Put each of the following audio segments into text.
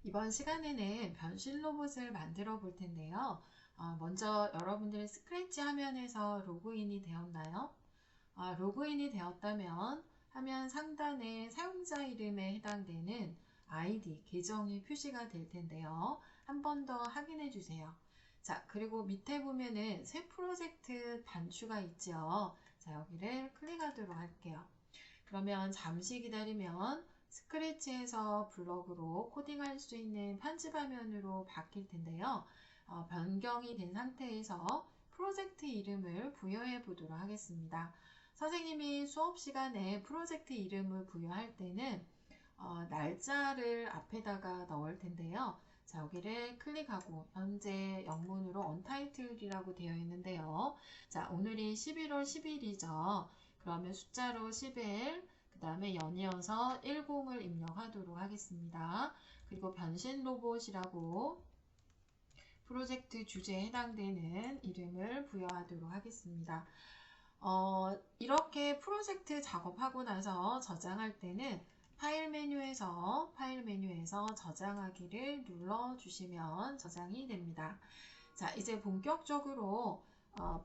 이번 시간에는 변신 로봇을 만들어 볼 텐데요. 먼저 여러분들 스크래치 화면에서 로그인이 되었나요? 로그인이 되었다면 화면 상단에 사용자 이름에 해당되는 아이디, 계정이 표시가 될 텐데요. 한 번 더 확인해 주세요. 자, 그리고 밑에 보면은 새 프로젝트 단추가 있죠. 자, 여기를 클릭하도록 할게요. 그러면 잠시 기다리면 스크래치에서 블럭으로 코딩할 수 있는 편집 화면으로 바뀔 텐데요. 변경이 된 상태에서 프로젝트 이름을 부여해 보도록 하겠습니다. 선생님이 수업 시간에 프로젝트 이름을 부여할 때는 날짜를 앞에다가 넣을 텐데요. 자, 여기를 클릭하고 현재 영문으로 Untitled이라고 되어 있는데요. 자, 오늘이 11월 10일이죠. 그러면 숫자로 11, 그 다음에 연이어서 10을 입력하도록 하겠습니다. 그리고 변신 로봇이라고 프로젝트 주제에 해당되는 이름을 부여하도록 하겠습니다. 이렇게 프로젝트 작업하고 나서 저장할 때는 파일 메뉴에서 저장하기를 눌러주시면 저장이 됩니다. 자, 이제 본격적으로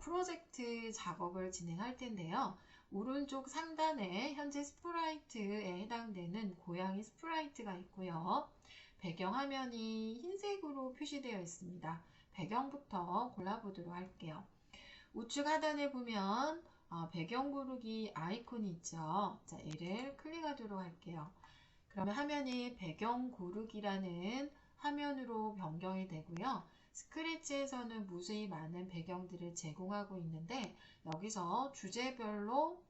프로젝트 작업을 진행할 텐데요. 오른쪽 상단에 현재 스프라이트에 해당되는 고양이 스프라이트가 있고요. 배경화면이 흰색으로 표시되어 있습니다. 배경부터 골라보도록 할게요. 우측 하단에 보면 배경 고르기 아이콘이 있죠. 자, 얘를 클릭하도록 할게요. 그러면 화면이 배경 고르기라는 화면으로 변경이 되고요. 스크래치에서는 무수히 많은 배경들을 제공하고 있는데 여기서 주제별로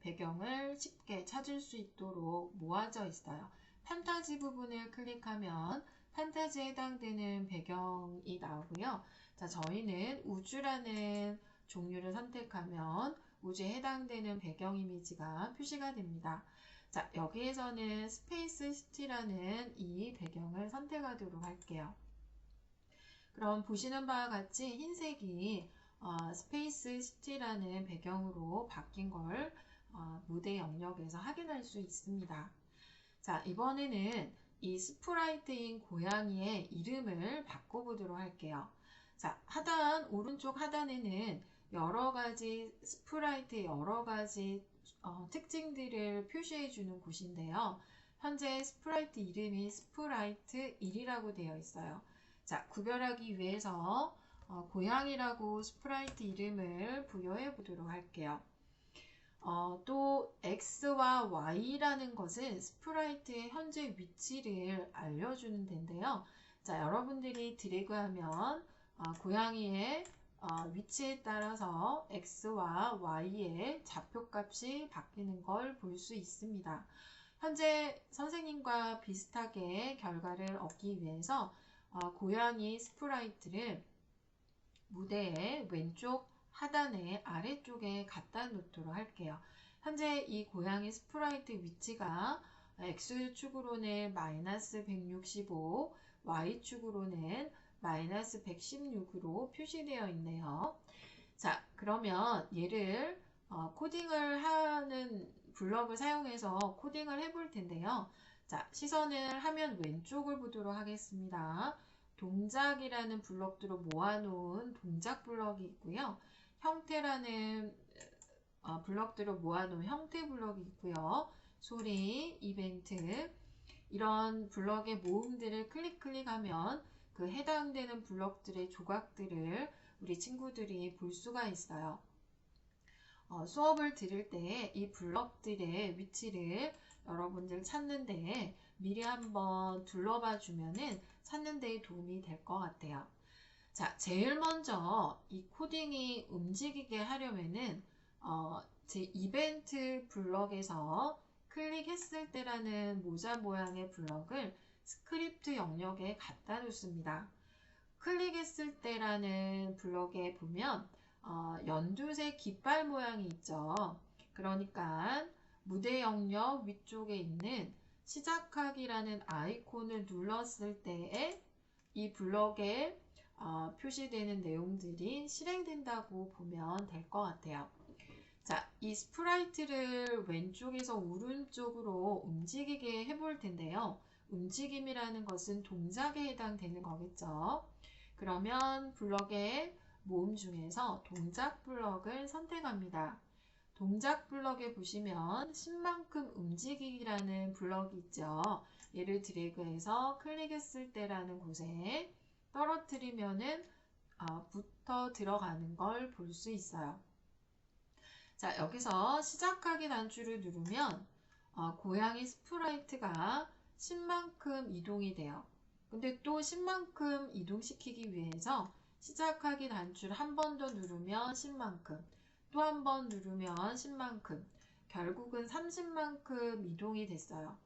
배경을 쉽게 찾을 수 있도록 모아져 있어요. 판타지 부분을 클릭하면 판타지에 해당되는 배경이 나오고요. 자, 저희는 우주라는 종류를 선택하면 우주에 해당되는 배경 이미지가 표시가 됩니다. 자, 여기에서는 스페이스 시티라는 이 배경을 선택하도록 할게요. 그럼 보시는 바와 같이 흰색이 스페이스 시티라는 배경으로 바뀐 걸 무대 영역에서 확인할 수 있습니다. 자, 이번에는 이 스프라이트인 고양이의 이름을 바꿔보도록 할게요. 자, 오른쪽 하단에는 여러 가지 스프라이트의 여러 가지 특징들을 표시해 주는 곳인데요. 현재 스프라이트 이름이 스프라이트 1이라고 되어 있어요. 자, 구별하기 위해서 고양이라고 스프라이트 이름을 부여해 보도록 할게요. 또 X와 Y라는 것은 스프라이트의 현재 위치를 알려주는 데인데요. 자, 여러분들이 드래그하면 고양이의 위치에 따라서 X와 Y의 좌표값이 바뀌는 걸 볼 수 있습니다. 현재 선생님과 비슷하게 결과를 얻기 위해서 고양이 스프라이트를 무대의 왼쪽 하단의 아래쪽에 갖다 놓도록 할게요. 현재 이 고양이 스프라이트 위치가 X축으로는 마이너스 165, Y축으로는 마이너스 116으로 표시되어 있네요. 자, 그러면 얘를 코딩을 하는 블럭을 사용해서 코딩을 해볼 텐데요. 자, 시선을 화면 왼쪽을 보도록 하겠습니다. 동작이라는 블럭들로 모아놓은 동작 블럭이 있고요. 형태라는 블럭들로 모아놓은 형태 블럭이 있고요. 소리, 이벤트 이런 블럭의 모음들을 클릭하면 그 해당되는 블럭들의 조각들을 우리 친구들이 볼 수가 있어요. 수업을 들을 때 이 블럭들의 위치를 여러분들 찾는데 미리 한번 둘러봐 주면은 찾는 데 도움이 될 것 같아요. 자, 제일 먼저 이 코딩이 움직이게 하려면은 제 이벤트 블럭에서 클릭했을 때라는 모자 모양의 블럭을 스크립트 영역에 갖다 놓습니다. 클릭했을 때라는 블럭에 보면 연두색 깃발 모양이 있죠. 그러니까 무대 영역 위쪽에 있는 시작하기라는 아이콘을 눌렀을 때에 이 블럭에 표시되는 내용들이 실행된다고 보면 될 것 같아요. 자, 이 스프라이트를 왼쪽에서 오른쪽으로 움직이게 해볼 텐데요. 움직임이라는 것은 동작에 해당되는 거겠죠. 그러면 블럭의 모음 중에서 동작 블럭을 선택합니다. 동작 블럭에 보시면 신만큼 움직이기라는 블럭이 있죠. 얘를 드래그해서 클릭했을 때라는 곳에 떨어뜨리면은 붙어 들어가는 걸 볼 수 있어요. 자, 여기서 시작하기 단추를 누르면 고양이 스프라이트가 10만큼 이동이 돼요. 근데 또 10만큼 이동시키기 위해서 시작하기 단추를 한 번 더 누르면 10만큼, 또 한 번 누르면 10만큼, 결국은 30만큼 이동이 됐어요.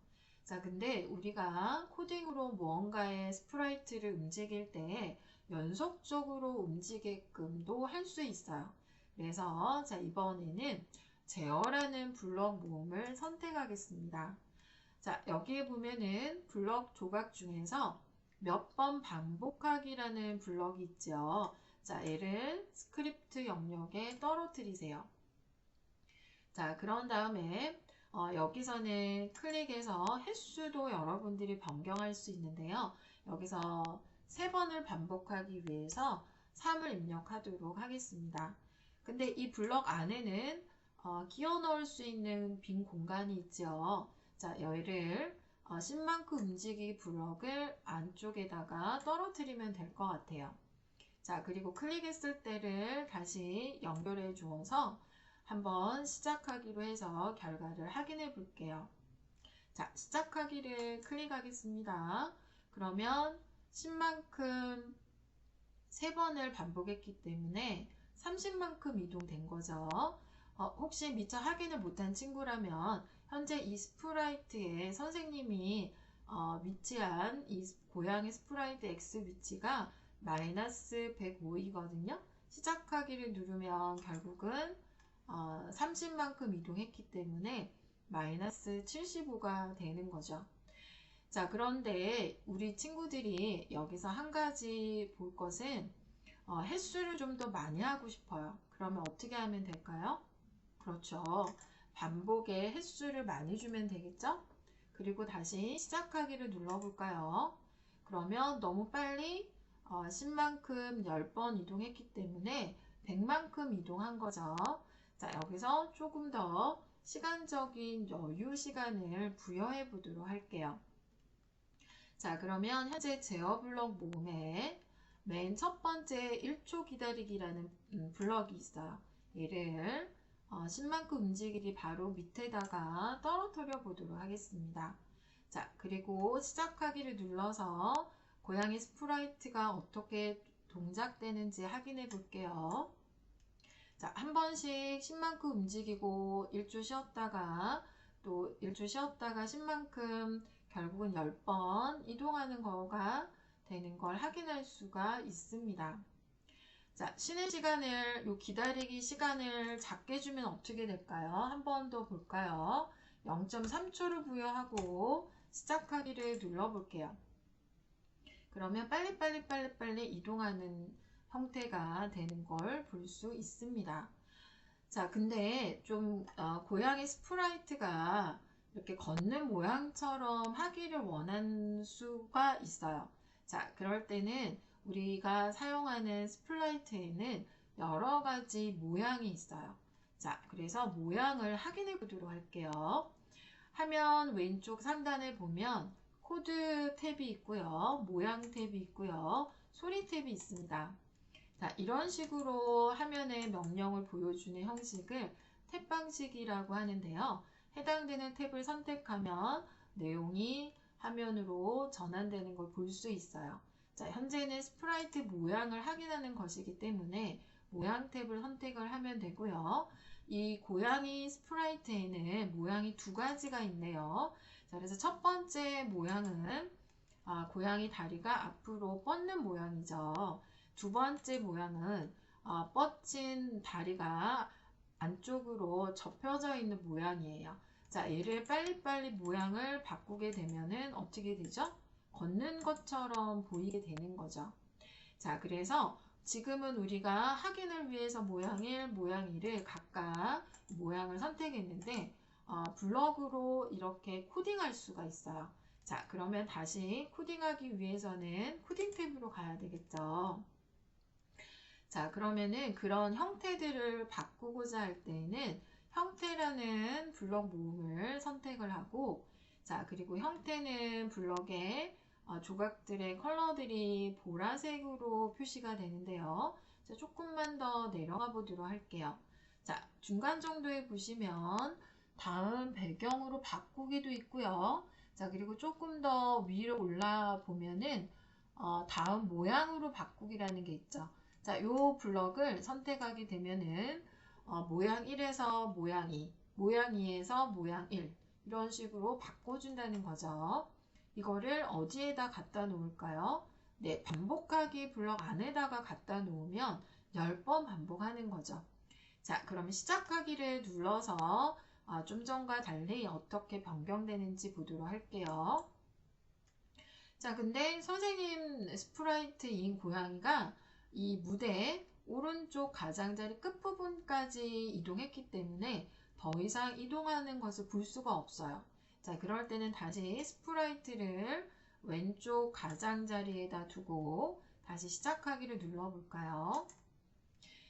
자, 근데 우리가 코딩으로 무언가의 스프라이트를 움직일 때 연속적으로 움직이게끔도 할 수 있어요. 그래서 자, 이번에는 제어라는 블럭 모음을 선택하겠습니다. 자, 여기에 보면은 블럭 조각 중에서 몇 번 반복하기라는 블럭이 있죠. 자, 얘를 스크립트 영역에 떨어뜨리세요. 자, 그런 다음에 여기서는 클릭해서 횟수도 여러분들이 변경할 수 있는데요. 여기서 3번을 반복하기 위해서 3을 입력하도록 하겠습니다. 근데 이 블럭 안에는 끼워 넣을 수 있는 빈 공간이 있죠. 자, 얘를 10만큼 움직이기 블럭을 안쪽에다가 떨어뜨리면 될 것 같아요. 자, 그리고 클릭했을 때를 다시 연결해 주어서 한번 시작하기로 해서 결과를 확인해 볼게요. 자, 시작하기를 클릭하겠습니다. 그러면 10만큼 3번을 반복했기 때문에 30만큼 이동된 거죠. 혹시 미처 확인을 못한 친구라면 현재 이 스프라이트에 선생님이 위치한 이 고양이 스프라이트 X 위치가 마이너스 105이거든요. 시작하기를 누르면 결국은 30만큼 이동했기 때문에 마이너스 75가 되는 거죠. 자, 그런데 우리 친구들이 여기서 한 가지 볼 것은 횟수를 좀 더 많이 하고 싶어요. 그러면 어떻게 하면 될까요? 그렇죠. 반복의 횟수를 많이 주면 되겠죠? 그리고 다시 시작하기를 눌러볼까요? 그러면 너무 빨리 10만큼 10번 이동했기 때문에 100만큼 이동한 거죠. 자, 여기서 조금 더 시간적인 여유 시간을 부여해 보도록 할게요. 자, 그러면 현재 제어 블럭 모음에 맨 첫 번째 1초 기다리기라는 블럭이 있어요. 얘를 10만큼 움직이기 바로 밑에다가 떨어뜨려 보도록 하겠습니다. 자, 그리고 시작하기를 눌러서 고양이 스프라이트가 어떻게 동작되는지 확인해 볼게요. 자, 한 번씩 10만큼 움직이고 1초 쉬었다가 또 1초 쉬었다가 10만큼 결국은 10번 이동하는 거가 되는 걸 확인할 수가 있습니다. 자, 쉬는 시간을, 요 기다리기 시간을 작게 주면 어떻게 될까요? 한 번 더 볼까요? 0.3초를 부여하고 시작하기를 눌러볼게요. 그러면 빨리 이동하는 형태가 되는 걸 볼 수 있습니다. 자, 근데 좀 고양이 스프라이트가 이렇게 걷는 모양처럼 하기를 원하는 수가 있어요. 자, 그럴 때는 우리가 사용하는 스프라이트에는 여러 가지 모양이 있어요. 자, 그래서 모양을 확인해 보도록 할게요. 화면 왼쪽 상단에 보면 코드 탭이 있고요. 모양 탭이 있고요. 소리 탭이 있습니다. 자, 이런 식으로 화면에 명령을 보여주는 형식을 탭 방식이라고 하는데요. 해당되는 탭을 선택하면 내용이 화면으로 전환되는 걸 볼 수 있어요. 자, 현재는 스프라이트 모양을 확인하는 것이기 때문에 모양 탭을 선택을 하면 되고요. 이 고양이 스프라이트에는 모양이 두 가지가 있네요. 자, 그래서 첫 번째 모양은 고양이 다리가 앞으로 뻗는 모양이죠. 두 번째 모양은 뻗친 다리가 안쪽으로 접혀져 있는 모양이에요. 자, 얘를 빨리빨리 모양을 바꾸게 되면은 어떻게 되죠? 걷는 것처럼 보이게 되는 거죠. 자, 그래서 지금은 우리가 확인을 위해서 모양 1, 모양 2를 각각 모양을 선택했는데 블럭으로 이렇게 코딩할 수가 있어요. 자, 그러면 다시 코딩하기 위해서는 코딩 탭으로 가야 되겠죠. 자, 그러면은 그런 형태들을 바꾸고자 할 때에는 형태라는 블럭 모음을 선택을 하고, 자, 그리고 형태는 블럭의 조각들의 컬러들이 보라색으로 표시가 되는데요. 자, 조금만 더 내려가 보도록 할게요. 자, 중간 정도에 보시면 다음 배경으로 바꾸기도 있고요. 자, 그리고 조금 더 위로 올라 보면은 다음 모양으로 바꾸기라는 게 있죠. 자, 요 블럭을 선택하게 되면은 모양 1에서 모양 2, 모양 2에서 모양 1 이런 식으로 바꿔준다는 거죠. 이거를 어디에다 갖다 놓을까요? 네, 반복하기 블럭 안에다가 갖다 놓으면 10번 반복하는 거죠. 자, 그러면 시작하기를 눌러서 좀 전과 달리 어떻게 변경되는지 보도록 할게요. 자, 근데 선생님 스프라이트인 고양이가 이 무대 오른쪽 가장자리 끝부분까지 이동했기 때문에 더 이상 이동하는 것을 볼 수가 없어요. 자, 그럴 때는 다시 스프라이트를 왼쪽 가장자리에다 두고 다시 시작하기를 눌러볼까요?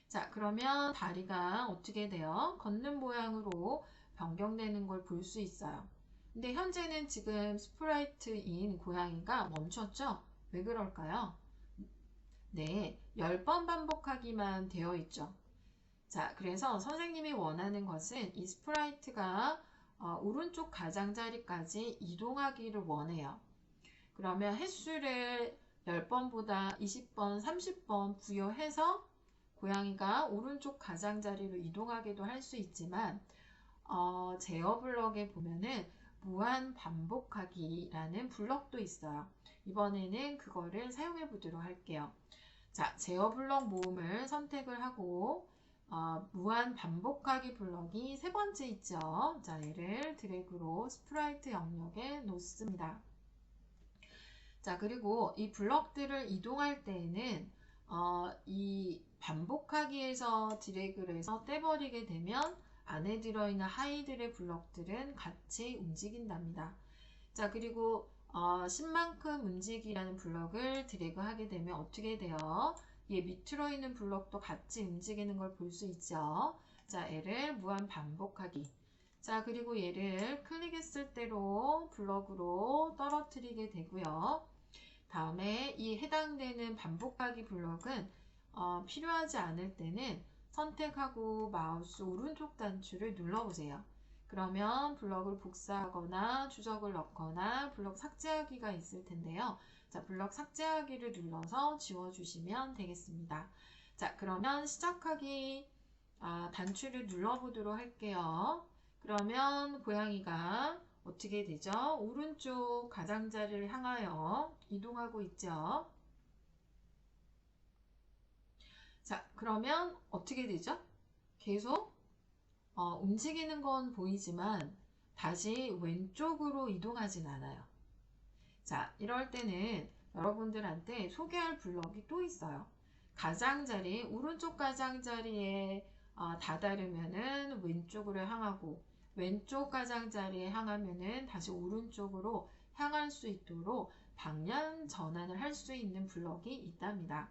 자, 그러면 다리가 어떻게 돼요? 걷는 모양으로 변경되는 걸 볼 수 있어요. 근데 현재는 지금 스프라이트인 고양이가 멈췄죠? 왜 그럴까요? 네, 10번 반복하기만 되어 있죠. 자, 그래서 선생님이 원하는 것은 이 스프라이트가 오른쪽 가장자리까지 이동하기를 원해요. 그러면 횟수를 10번보다 20번, 30번 부여해서 고양이가 오른쪽 가장자리로 이동하기도 할 수 있지만 제어 블럭에 보면은 무한 반복하기라는 블럭도 있어요. 이번에는 그거를 사용해 보도록 할게요. 자, 제어 블럭 모음을 선택을 하고 무한 반복하기 블럭이 세 번째 있죠. 자, 얘를 드래그로 스프라이트 영역에 놓습니다. 자, 그리고 이 블럭들을 이동할 때에는 이 반복하기에서 드래그를 해서 떼버리게 되면 안에 들어있는 하이들의 블럭들은 같이 움직인답니다. 자, 그리고 10만큼 움직이라는 블럭을 드래그하게 되면 어떻게 돼요? 얘 밑으로 있는 블럭도 같이 움직이는 걸 볼 수 있죠. 자, 얘를 무한 반복하기. 자, 그리고 얘를 클릭했을 때로 블럭으로 떨어뜨리게 되고요. 다음에 이 해당되는 반복하기 블럭은 필요하지 않을 때는 선택하고 마우스 오른쪽 단추를 눌러보세요. 그러면 블럭을 복사하거나 추적을 넣거나 블럭 삭제하기가 있을 텐데요. 자, 블럭 삭제하기를 눌러서 지워주시면 되겠습니다. 자, 그러면 시작하기 단추를 눌러보도록 할게요. 그러면 고양이가 어떻게 되죠? 오른쪽 가장자리를 향하여 이동하고 있죠. 자, 그러면 어떻게 되죠? 계속 움직이는 건 보이지만 다시 왼쪽으로 이동하진 않아요. 자, 이럴 때는 여러분들한테 소개할 블럭이 또 있어요. 가장자리, 오른쪽 가장자리에 다다르면은 왼쪽으로 향하고 왼쪽 가장자리에 향하면은 다시 오른쪽으로 향할 수 있도록 방향 전환을 할 수 있는 블럭이 있답니다.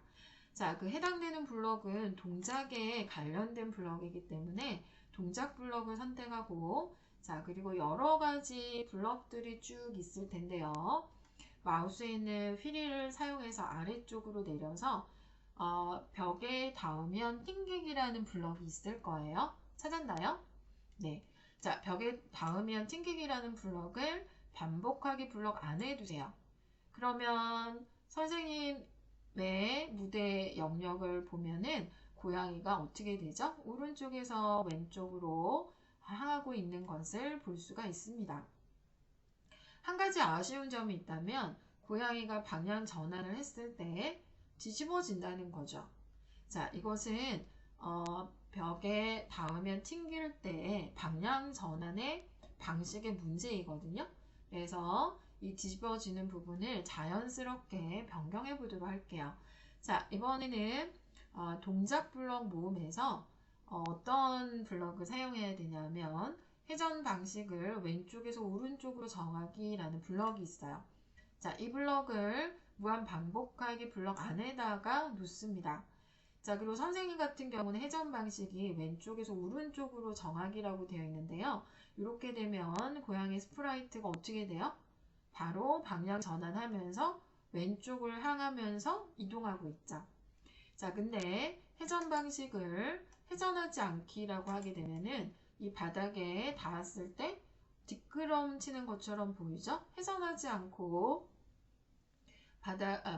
자, 그 해당되는 블럭은 동작에 관련된 블럭이기 때문에 동작 블럭을 선택하고 자, 그리고 여러 가지 블럭들이 쭉 있을 텐데요. 마우스에 있는 휠을 사용해서 아래쪽으로 내려서 벽에 닿으면 튕기기라는 블럭이 있을 거예요. 찾았나요? 네. 자, 벽에 닿으면 튕기기라는 블럭을 반복하기 블럭 안에 두세요. 그러면 선생님의 무대 영역을 보면은 고양이가 어떻게 되죠? 오른쪽에서 왼쪽으로 향하고 있는 것을 볼 수가 있습니다. 한 가지 아쉬운 점이 있다면 고양이가 방향 전환을 했을 때 뒤집어진다는 거죠. 자, 이것은 벽에 닿으면 튕길 때 방향 전환의 방식의 문제이거든요. 그래서 이 뒤집어지는 부분을 자연스럽게 변경해 보도록 할게요. 자, 이번에는 동작 블럭 모음에서 어떤 블럭을 사용해야 되냐면 회전 방식을 왼쪽에서 오른쪽으로 정하기라는 블럭이 있어요. 자, 이 블럭을 무한 반복하기 블럭 안에다가 놓습니다. 자, 그리고 선생님 같은 경우는 회전 방식이 왼쪽에서 오른쪽으로 정하기라고 되어 있는데요. 이렇게 되면 고양이 스프라이트가 어떻게 돼요? 바로 방향 전환하면서 왼쪽을 향하면서 이동하고 있죠. 자, 근데 회전 방식을 회전하지 않기라고 하게 되면은 이 바닥에 닿았을 때 뒷걸음치는 것처럼 보이죠? 회전하지 않고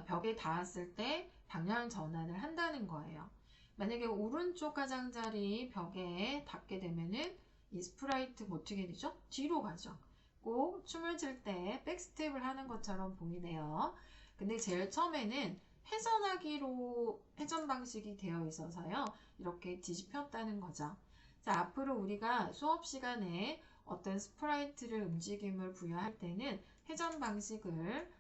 벽에 닿았을 때 방향 전환을 한다는 거예요. 만약에 오른쪽 가장자리 벽에 닿게 되면은 이 스프라이트가 어떻게 되죠? 뒤로 가죠. 꼭 춤을 출 때 백스텝을 하는 것처럼 보이네요. 근데 제일 처음에는 회전하기로 회전 방식이 되어 있어서요. 이렇게 뒤집혔다는 거죠. 자, 앞으로 우리가 수업 시간에 어떤 스프라이트를 움직임을 부여할 때는 회전 방식을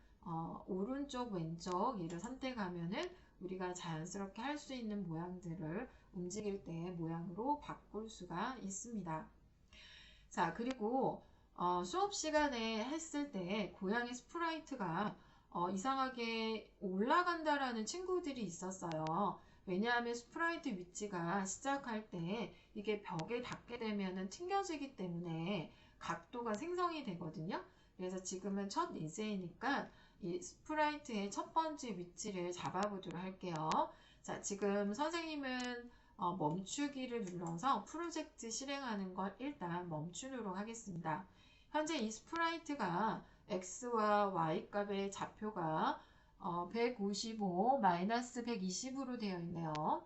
오른쪽, 왼쪽 얘를 선택하면은 우리가 자연스럽게 할 수 있는 모양들을 움직일 때 모양으로 바꿀 수가 있습니다. 자, 그리고 수업 시간에 했을 때 고양이 스프라이트가 이상하게 올라간다라는 친구들이 있었어요. 왜냐하면 스프라이트 위치가 시작할 때 이게 벽에 닿게 되면은 튕겨지기 때문에 각도가 생성이 되거든요. 그래서 지금은 첫 예제이니까 이 스프라이트의 첫 번째 위치를 잡아보도록 할게요. 자, 지금 선생님은 멈추기를 눌러서 프로젝트 실행하는 걸 일단 멈추도록 하겠습니다. 현재 이 스프라이트가 X와 Y 값의 좌표가 155, 마이너스 120으로 되어 있네요.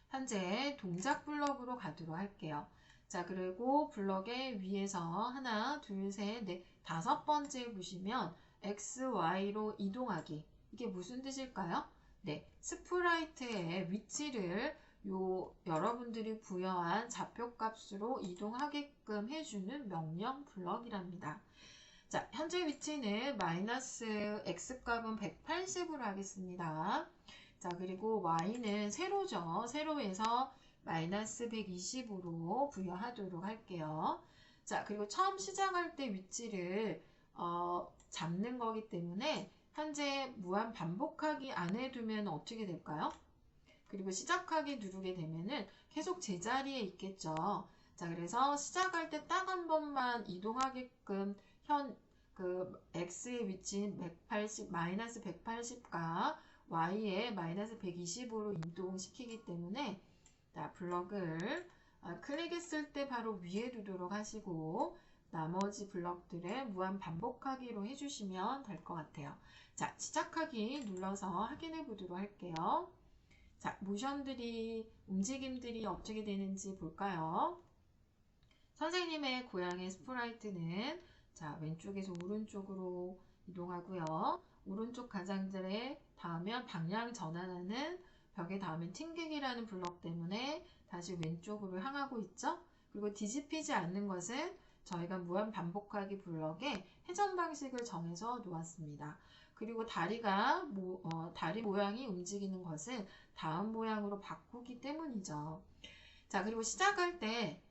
현재 동작 블럭으로 가도록 할게요. 자, 그리고 블럭의 위에서 하나, 둘, 셋, 넷, 다섯 번째 보시면 X, Y로 이동하기. 이게 무슨 뜻일까요? 네, 스프라이트의 위치를 여러분들이 부여한 좌표값으로 이동하게끔 해주는 명령 블럭이랍니다. 자, 현재 위치는 마이너스 X값은 180으로 하겠습니다. 자, 그리고 Y는 세로죠. 세로에서 마이너스 120으로 부여하도록 할게요. 자, 그리고 처음 시작할 때 위치를 잡는 거기 때문에 현재 무한 반복하기 안에 두면 어떻게 될까요? 그리고 시작하기 누르게 되면은 계속 제자리에 있겠죠. 자, 그래서 시작할 때 딱 한 번만 이동하게끔 X의 위치인 180, 마이너스 180과 Y의 마이너스 120으로 이동시키기 때문에 자, 블럭을 클릭했을 때 바로 위에 두도록 하시고 나머지 블럭들을 무한 반복하기로 해주시면 될 것 같아요. 자, 시작하기 눌러서 확인해 보도록 할게요. 자, 모션들이, 움직임들이 어떻게 되는지 볼까요? 선생님의 고양이 스프라이트는 자, 왼쪽에서 오른쪽으로 이동하고요. 오른쪽 가장자리에 닿으면 방향 전환하는 벽에 닿으면 튕기기라는 블럭 때문에 다시 왼쪽으로 향하고 있죠. 그리고 뒤집히지 않는 것은 저희가 무한 반복하기 블럭에 회전 방식을 정해서 놓았습니다. 그리고 다리 모양이 움직이는 것은 다음 모양으로 바꾸기 때문이죠. 자, 그리고 시작할 때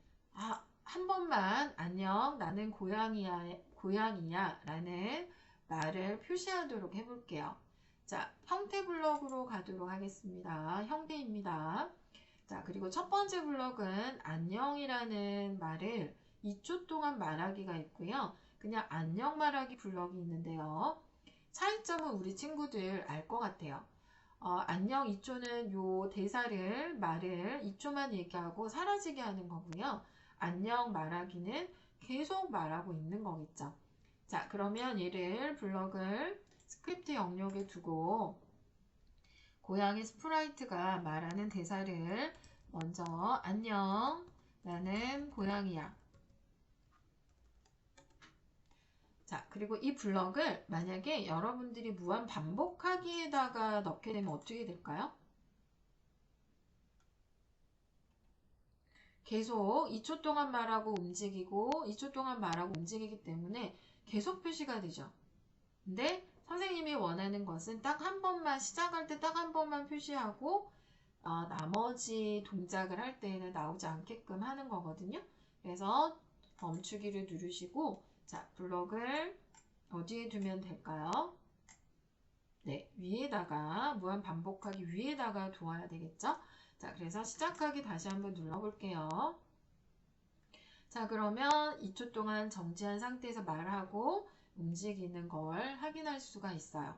한 번만 안녕 나는 고양이야 라는 말을 표시하도록 해볼게요. 자, 형태 블럭으로 가도록 하겠습니다. 형태입니다. 자, 그리고 첫 번째 블럭은 안녕이라는 말을 2초 동안 말하기가 있고요. 그냥 안녕 말하기 블럭이 있는데요. 차이점은 우리 친구들 알 것 같아요. 안녕 2초는 요 말을 2초만 얘기하고 사라지게 하는 거고요. 안녕 말하기는 계속 말하고 있는 거겠죠. 자, 그러면 블럭을 스크립트 영역에 두고 고양이 스프라이트가 말하는 대사를 먼저 안녕, 나는 고양이야. 자, 그리고 이 블럭을 만약에 여러분들이 무한 반복하기에다가 넣게 되면 어떻게 될까요? 계속 2초 동안 말하고 움직이고 2초 동안 말하고 움직이기 때문에 계속 표시가 되죠. 근데 선생님이 원하는 것은 딱 한 번만 시작할 때 딱 한 번만 표시하고 나머지 동작을 할 때는 나오지 않게끔 하는 거거든요. 그래서 멈추기를 누르시고, 자, 블럭을 어디에 두면 될까요? 네, 위에다가, 무한 반복하기 위에다가 두어야 되겠죠? 자, 그래서 시작하기 다시 한번 눌러볼게요. 자, 그러면 2초 동안 정지한 상태에서 말하고 움직이는 걸 확인할 수가 있어요.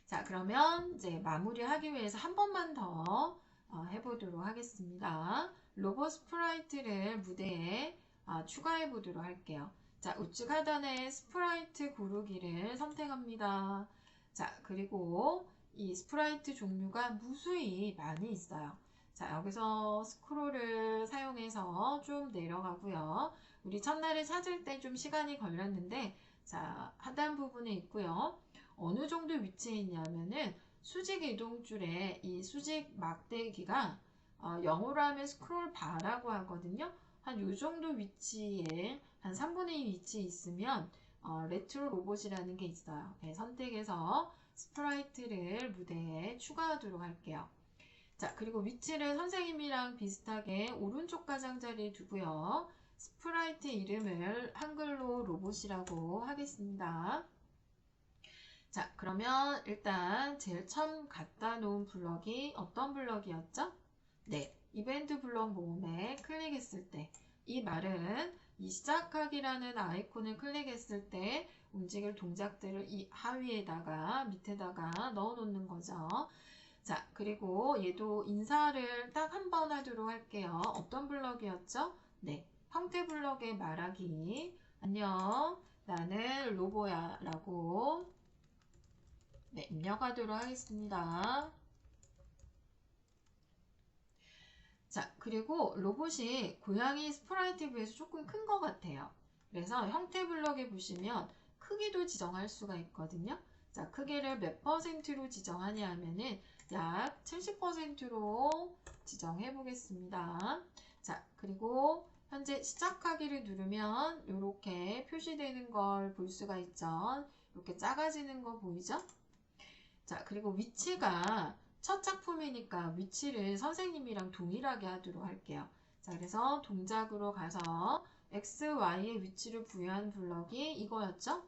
자, 그러면 이제 마무리하기 위해서 한 번만 더 해보도록 하겠습니다. 로봇 스프라이트를 무대에 추가해 보도록 할게요. 자, 우측 하단에 스프라이트 고르기를 선택합니다. 자, 그리고 이 스프라이트 종류가 무수히 많이 있어요. 자, 여기서 스크롤을 사용해서 좀 내려가고요. 우리 첫날을 찾을 때 좀 시간이 걸렸는데, 자, 하단 부분에 있고요. 어느 정도 위치에 있냐면은 수직 이동줄에 이 수직 막대기가 0으로 하면 스크롤 바라고 하거든요. 한 요 정도 위치에 한 3분의 2 위치에 있으면 레트로 로봇이라는 게 있어요. 네, 선택해서 스프라이트를 무대에 추가하도록 할게요. 자, 그리고 위치를 선생님이랑 비슷하게 오른쪽 가장자리에 두고요. 스프라이트 이름을 한글로 로봇이라고 하겠습니다. 자, 그러면 일단 제일 처음 갖다 놓은 블럭이 어떤 블럭이었죠? 네, 이벤트 블럭 모음에 클릭했을 때 이 말은 이 시작하기라는 아이콘을 클릭했을 때 움직일 동작들을 이 하위에다가 밑에다가 넣어 놓는 거죠. 자, 그리고 얘도 인사를 딱 한 번 하도록 할게요. 어떤 블럭이었죠? 네, 형태 블럭의 말하기. 안녕, 나는 로보야 라고 네, 입력하도록 하겠습니다. 자, 그리고 로봇이 고양이 스프라이트에 비해서 조금 큰 것 같아요. 그래서 형태 블럭에 보시면 크기도 지정할 수가 있거든요. 자, 크기를 몇 %로 지정하냐 하면은 약 70%로 지정해 보겠습니다. 자, 그리고 현재 시작하기를 누르면 이렇게 표시되는 걸 볼 수가 있죠. 이렇게 작아지는 거 보이죠? 자, 그리고 위치가 첫 작품이니까 위치를 선생님이랑 동일하게 하도록 할게요. 자, 그래서 동작으로 가서 X, Y의 위치를 부여한 블럭이 이거였죠?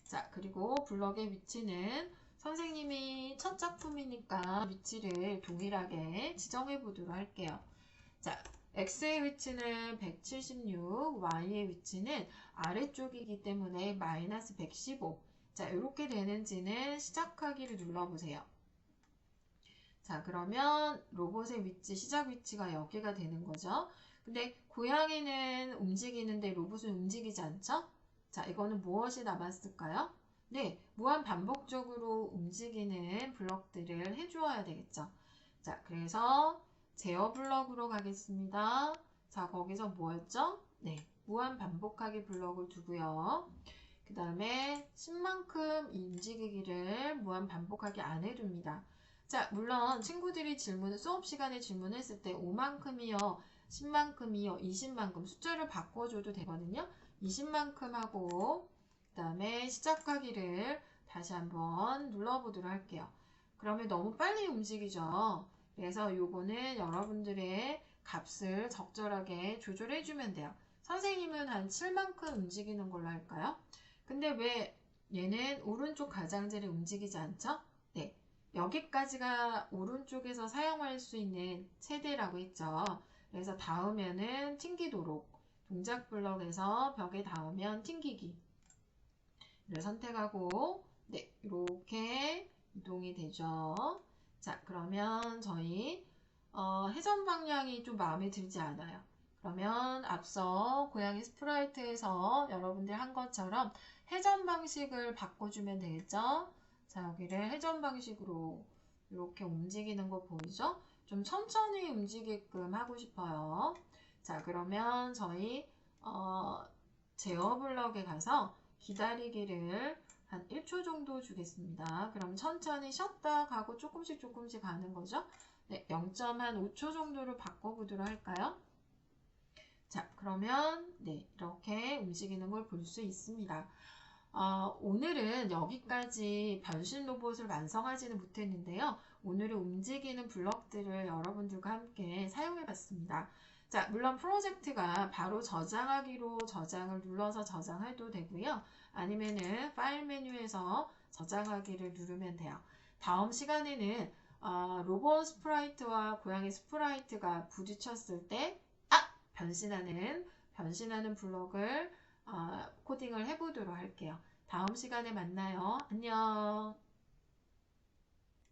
자, 그리고 블럭의 위치는 선생님이 첫 작품이니까 위치를 동일하게 지정해 보도록 할게요. 자, X의 위치는 176, Y의 위치는 아래쪽이기 때문에 마이너스 115. 자, 이렇게 되는지는 시작하기를 눌러보세요. 자, 그러면 로봇의 위치, 시작 위치가 여기가 되는 거죠. 근데 고양이는 움직이는데 로봇은 움직이지 않죠? 자, 이거는 무엇이 남았을까요? 네, 무한 반복적으로 움직이는 블럭들을 해주어야 되겠죠. 자, 그래서 제어 블럭으로 가겠습니다. 자, 거기서 뭐였죠? 네, 무한 반복하기 블럭을 두고요. 그 다음에 10만큼 움직이기를 무한 반복하기 안 해둡니다. 자, 물론 친구들이 수업 시간에 질문했을 때 5만큼이요, 10만큼이요, 20만큼 숫자를 바꿔줘도 되거든요. 20만큼 하고 그 다음에 시작하기를 다시 한번 눌러보도록 할게요. 그러면 너무 빨리 움직이죠. 그래서 요거는 여러분들의 값을 적절하게 조절해주면 돼요. 선생님은 한 7만큼 움직이는 걸로 할까요? 근데 왜 얘는 오른쪽 가장자리 움직이지 않죠? 네, 여기까지가 오른쪽에서 사용할 수 있는 최대라고 했죠. 그래서 닿으면은 튕기도록 동작 블럭에서 벽에 닿으면 튕기기를 선택하고 네, 이렇게 이동이 되죠. 자, 그러면 저희 회전 방향이 좀 마음에 들지 않아요. 그러면 앞서 고양이 스프라이트에서 여러분들 한 것처럼 회전 방식을 바꿔주면 되겠죠? 자, 여기를 회전 방식으로 이렇게 움직이는 거 보이죠? 좀 천천히 움직이게끔 하고 싶어요. 자, 그러면 저희 제어 블럭에 가서 기다리기를 한 1초 정도 주겠습니다. 그럼 천천히 쉬었다 가고 조금씩 가는 거죠? 네, 0.5초 정도로 바꿔보도록 할까요? 자, 그러면 네, 이렇게 움직이는 걸 볼 수 있습니다. 오늘은 여기까지 변신 로봇을 완성하지는 못했는데요. 오늘은 움직이는 블럭들을 여러분들과 함께 사용해 봤습니다. 자, 물론 프로젝트가 바로 저장하기로 저장을 눌러서 저장해도 되고요. 아니면은 파일 메뉴에서 저장하기를 누르면 돼요. 다음 시간에는 로봇 스프라이트와 고양이 스프라이트가 부딪혔을 때 변신하는 블록을 코딩을 해보도록 할게요. 다음 시간에 만나요. 안녕.